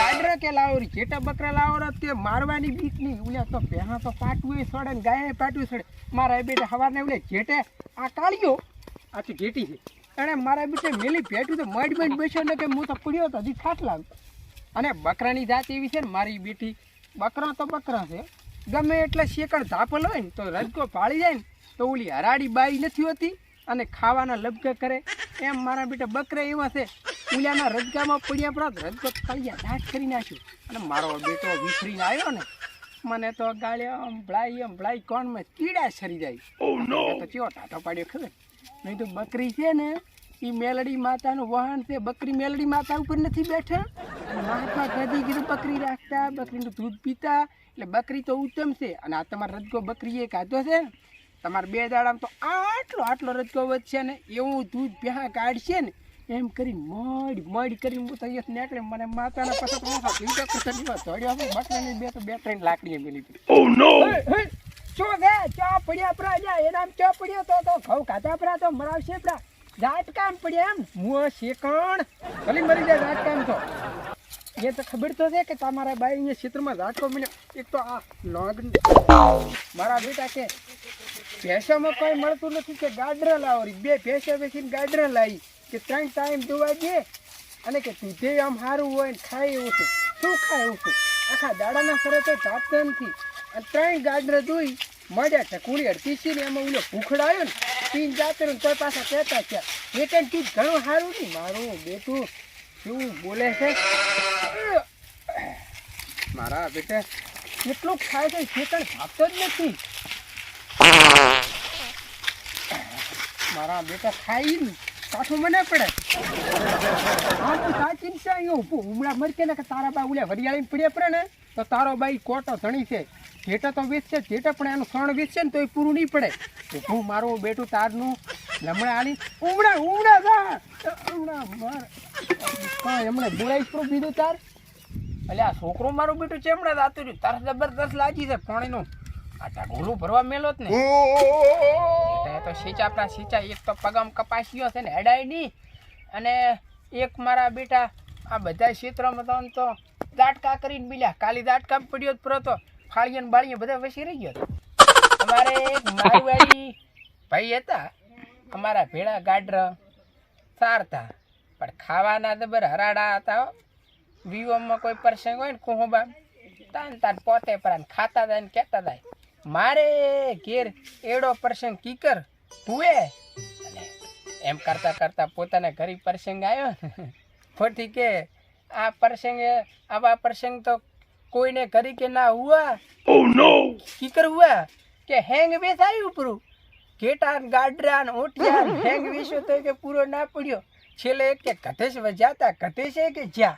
ગાડરા કે લાવો રી જેટા બકરા લાવો રે તે મારવાની બીક નહીં. ઉલે તો પહેલા તો પાટવું સડે ને ગાય પાટવું સડે. મારા બેટા હવારને ઉલે જેટે આ કાળિયો આ તો જેટી છે અને મારા બેટે મેલી ભેટું તો મડ બેસ્યો ને કે હું તો પડ્યો તો હજી ખાટલા. અને બકરાની જાત એવી છે ને મારી બેટી, બકરા તો બકરા છે, ગમે એટલે શેકડ ધાપલ હોય ને તો રજકો પાળી જાય ને તો ઓલી હરાડી બાઈ નથી હોતી અને ખાવાના લબકે કરે. એમ મારા બેટા બકરા એવા છે, ઉલિયાના રજગામાં પડ્યા પડા રજકો તળિયા દાટ કરી નાખ્યું. અને મારો બેટો વિફરીને આવ્યો ને મને તો ગાળ્યો ભળાઈ કોણમાં કીડા સરી જાય. તો ચેવો ટાટો પાડ્યો ખબર નહીં. તો બકરી છે ને એ મેલડી માતાનું વાહન છે. બકરી મેલડી માતા ઉપર નથી બેઠા. મહાત્મા ગાંધીગીરી બકરી રાખતા, બકરીનું દૂધ પીતા, એટલે બકરી તો ઉત્તમ છે. અને આ તમારો રજકો બકરીએ કાઢો છે ને તમારે 2 દાડામાં તો આટલો રજકો વધશે ને એવું દૂધ પ્યા કાઢશે ને એમ કરીને મડ કરીને હું તૈયાર નીકળે. મને માતાના પાસે બે 3 લાકડીએ મેલી શું છે ચા પડ્યા પરા જા એનામ ચા પડ્યો તો ઘઉં ખાધા પરા તો મરાવશે પરા ઝાટકામ પડ્યા એમ મું શેકણ ભલી મરી જાય ઝાટકામ તો. એ તો ખબર તો છે કે તમારા બાઈ અહીંયા ક્ષેત્રમાં ઝાટકો મળ્યો. એક તો આ લોગ મારા બેટા કે ભેંસોમાં કોઈ મળતું નથી કે ગાડરા લાવો રી 2 ભેંસો બેસીને ગાડરા લાવી કે 3 ટાઈમ દોવા દે અને કે દૂધે આમ સારું હોય ને ખાય એવું છું. શું ખાય એવું છું? આખા દાડાના ફરે તો જાપતા નથી. અને 3 ગાડરા દોઈ મળ્યા ઠકુડી અડતીસી ને એમાં ઓલો ભૂખડા આવ્યો ને પીને જાતે ને તો પાછા કહેતા છે એ કંઈ ચીજ ઘણું સારું નહીં. મારું બેટું શું બોલે છે મારા બેટા કેટલું ખાય છે ખેતર ભાગતો જ નથી. મારા બેટા ખાઈ ને કાઠું મને પડે. હા તો સાચી છે અહીંયા ઉમળા મરકે ને કે તારા બા ઉલ્યા વરિયાળી પડ્યા પડે ને તો તારો બાઈ કોટો ધણી છે. જેટા તો વેચશે જેટા પણ એનું સણ વેચશે ને તો એ પૂરું નહીં પડે. હું મારું બેટું તારનું લમણા આલી ઉમડા માર એમણે બોલાઈશ પણ બીજું તાર એટલે આ છોકરો મારું બેટું ચેમડા દાતું રહ્યું તાર જબરદસ્ત લાગી છે પાણીનું. આ ઢગોલું ભરવા મેલો જ ને તો સિંચા એક તો પગમ કપાસ્યો છે ને હેડાય નહીં. અને એક મારા બેટા આ બધા ક્ષેત્રમાં તો દાટકા કરીને મિલ્યા. કાલી દાટકા પડ્યો જ પૂરો તો ફાળીએ ને બાળીએ બધા વસી રહી ગયો. અમારે એક મારવાડી ભાઈ હતા અમારા ભેળા ગાડરા સારતા પણ ખાવાના જબર હરાડા હતા. વિવોમાં કોઈ પ્રસંગ હોય ને કુહોબા તાન પોતે પરાને ખાતા જાય ને કહેતા જાય મારે ઘેર એડો પ્રસંગ કીકર તુએ. અને એમ કરતા પોતાના ઘરે પ્રસંગ આવ્યો ખોટી કે આ પ્રસંગ આવા પ્રસંગ તો કોઈને કરી કે ના હુआ. કીકર હુआ કે હેંગ વેસ આવ્યું પૂરું ઘેટા ગાડરા ને ઓટિયા હેંગ વેસ્યો તો કે પૂરો ના પડ્યો. છેલ્લે કે કથેશ વજાતા કથેશ કે જ્યાં